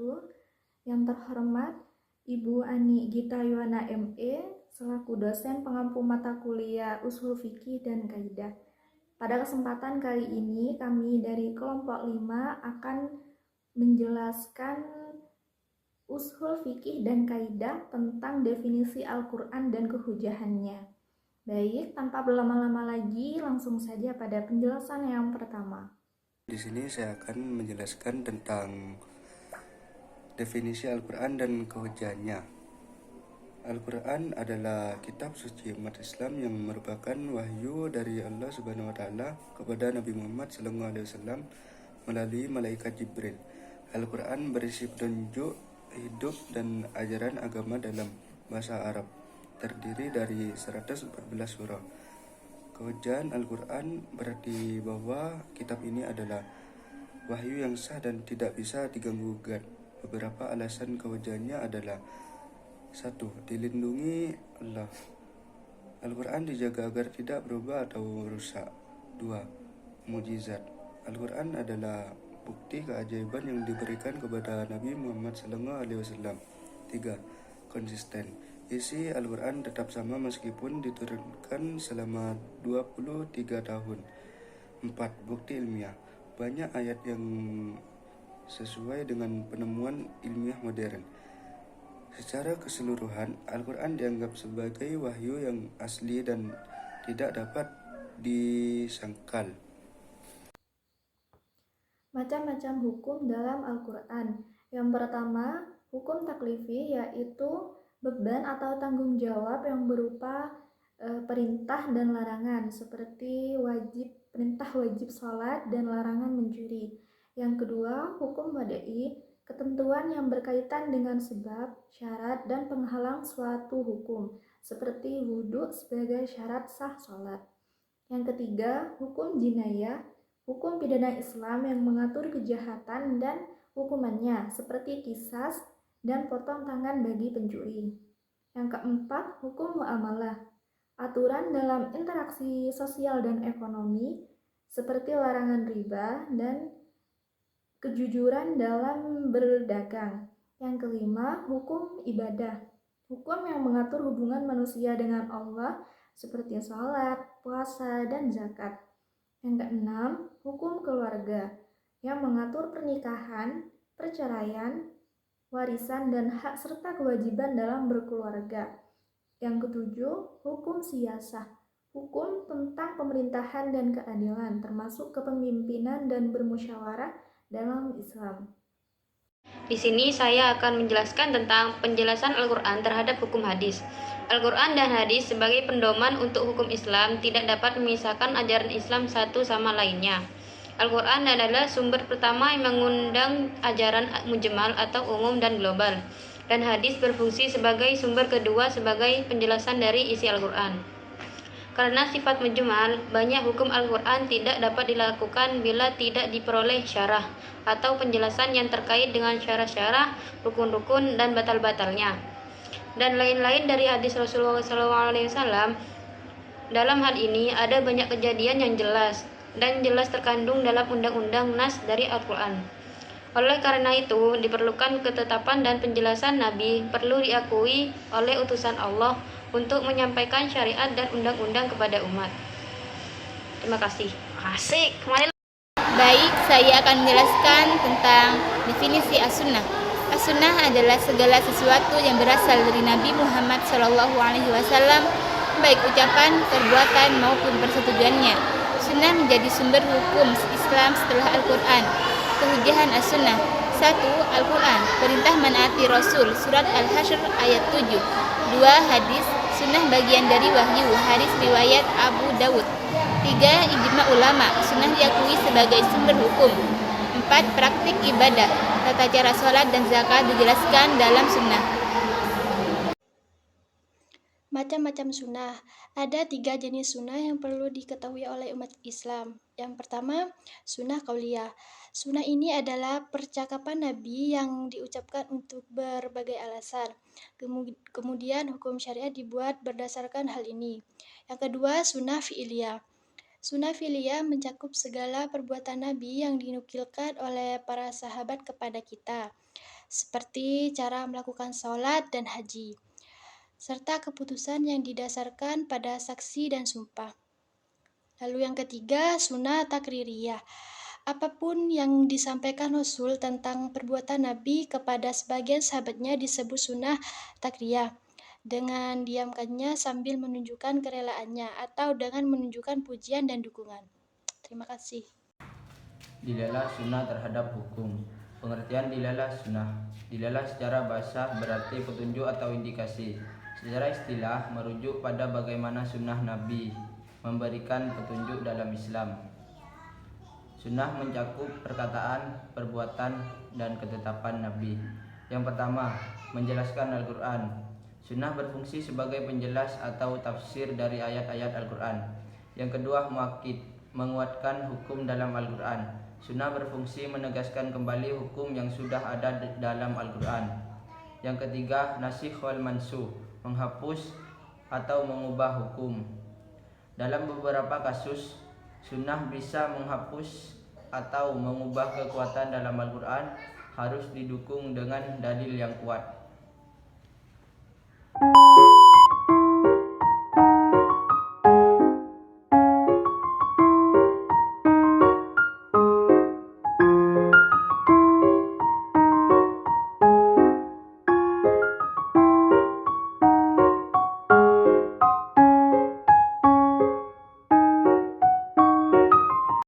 wabarakatuh. Yang terhormat Ibu Ani Gita Yuwana ME selaku dosen pengampu mata kuliah Ushul Fikih dan Kaidah. Pada kesempatan kali ini kami dari kelompok 5 akan menjelaskan Ushul Fikih dan Kaidah tentang definisi Al-Quran dan kehujahannya. Baik, tanpa berlama-lama lagi, langsung saja pada penjelasan yang pertama. Di sini saya akan menjelaskan tentang definisi Al-Quran dan kehujahannya. Al-Quran adalah kitab suci umat Islam yang merupakan wahyu dari Allah Subhanahu wa taala kepada Nabi Muhammad SAW melalui malaikat Jibril. Al-Quran berisi petunjuk hidup dan ajaran agama dalam bahasa Arab. Terdiri dari 114 surah. Kehujahan Al-Quran berarti bahwa kitab ini adalah wahyu yang sah dan tidak bisa diganggu-gugat. Beberapa alasan kehujahannya adalah: 1. Dilindungi Allah. Al-Quran dijaga agar tidak berubah atau rusak. 2. Mukjizat. Al-Quran adalah bukti keajaiban yang diberikan kepada Nabi Muhammad SAW. 3. Konsisten. Isi Al-Quran tetap sama meskipun diturunkan selama 23 tahun. 4. Bukti ilmiah. Banyak ayat yang sesuai dengan penemuan ilmiah modern. Secara keseluruhan, Al-Quran dianggap sebagai wahyu yang asli dan tidak dapat disangkal. Macam-macam hukum dalam Al-Quran. Yang pertama, hukum taklifi, yaitu beban atau tanggung jawab yang berupa perintah dan larangan, seperti perintah wajib sholat dan larangan mencuri. Yang kedua, hukum wadai, ketentuan yang berkaitan dengan sebab, syarat, dan penghalang suatu hukum, seperti wudhu sebagai syarat sah sholat. Yang ketiga, hukum jinayah, hukum pidana Islam yang mengatur kejahatan dan hukumannya, seperti qisas dan potong tangan bagi pencuri. Yang keempat, hukum muamalah, aturan dalam interaksi sosial dan ekonomi, seperti larangan riba dan kejujuran dalam berdagang. Yang kelima, hukum ibadah, hukum yang mengatur hubungan manusia dengan Allah, seperti sholat, puasa, dan zakat. Yang keenam, hukum keluarga, yang mengatur pernikahan, perceraian, warisan, dan hak serta kewajiban dalam berkeluarga. Yang ketujuh, hukum siyasah, hukum tentang pemerintahan dan keadilan, termasuk kepemimpinan dan bermusyawarah dalam Islam. Di sini saya akan menjelaskan tentang penjelasan Al-Quran terhadap hukum hadis. Al-Quran dan hadis sebagai pedoman untuk hukum Islam tidak dapat memisahkan ajaran Islam satu sama lainnya. Al-Quran adalah sumber pertama yang mengundang ajaran mujmal atau umum dan global, dan hadis berfungsi sebagai sumber kedua sebagai penjelasan dari isi Al-Quran. Karena sifat mujmal, banyak hukum Al-Quran tidak dapat dilakukan bila tidak diperoleh syarah atau penjelasan yang terkait dengan syarah-syarah, rukun-rukun, dan batal-batalnya, dan lain-lain dari hadis Rasulullah SAW. Dalam hal ini ada banyak kejadian yang jelas dan jelas terkandung dalam undang-undang nas dari Al-Quran. Oleh karena itu, diperlukan ketetapan dan penjelasan Nabi perlu diakui oleh utusan Allah untuk menyampaikan syariat dan undang-undang kepada umat. Terima kasih. Asik. Baik, saya akan menjelaskan tentang definisi as-sunnah. As-sunnah adalah segala sesuatu yang berasal dari Nabi Muhammad SAW, baik ucapan, perbuatan, maupun persetujuannya. Sunnah menjadi sumber hukum Islam setelah Al-Quran. Kehujahan as-sunnah. 1. Al-Quran, perintah menaati Rasul, surat Al-Hasyr ayat 7. 2. Hadis, sunnah bagian dari wahyu, hadis riwayat Abu Dawud. 3. Ijma ulama, sunnah diakui sebagai sumber hukum. 4. Praktik ibadah, tata cara sholat dan zakat dijelaskan dalam sunnah. Macam-macam sunnah. Ada 3 jenis sunnah yang perlu diketahui oleh umat Islam. Yang pertama, sunnah qauliyah. Sunnah ini adalah percakapan Nabi yang diucapkan untuk berbagai alasan. Kemudian hukum syariat dibuat berdasarkan hal ini. Yang kedua, sunnah fi'liyah. Sunnah fi'liyah mencakup segala perbuatan Nabi yang dinukilkan oleh para sahabat kepada kita. seperti cara melakukan sholat dan haji, serta keputusan yang didasarkan pada saksi dan sumpah. Lalu yang ketiga, sunnah takririyah. Apapun yang disampaikan Rasul tentang perbuatan Nabi kepada sebagian sahabatnya disebut sunnah takriyah, dengan diamkannya sambil menunjukkan kerelaannya atau dengan menunjukkan pujian dan dukungan. Terima kasih. Dilalah sunnah terhadap hukum. Pengertian dilalah sunnah. Dilalah secara bahasa berarti petunjuk atau indikasi. Secara istilah merujuk pada bagaimana sunnah Nabi memberikan petunjuk dalam Islam. Sunnah mencakup perkataan, perbuatan, dan ketetapan Nabi. Yang pertama, menjelaskan Al-Quran. Sunnah berfungsi sebagai penjelas atau tafsir dari ayat-ayat Al-Quran. Yang kedua, muakkid, menguatkan hukum dalam Al-Quran. Sunnah berfungsi menegaskan kembali hukum yang sudah ada dalam Al-Quran. Yang ketiga, nasikh wal mansukh, menghapus atau mengubah hukum. Dalam beberapa kasus, sunnah bisa menghapus atau mengubah kekuatan dalam Al-Quran, harus didukung dengan dalil yang kuat.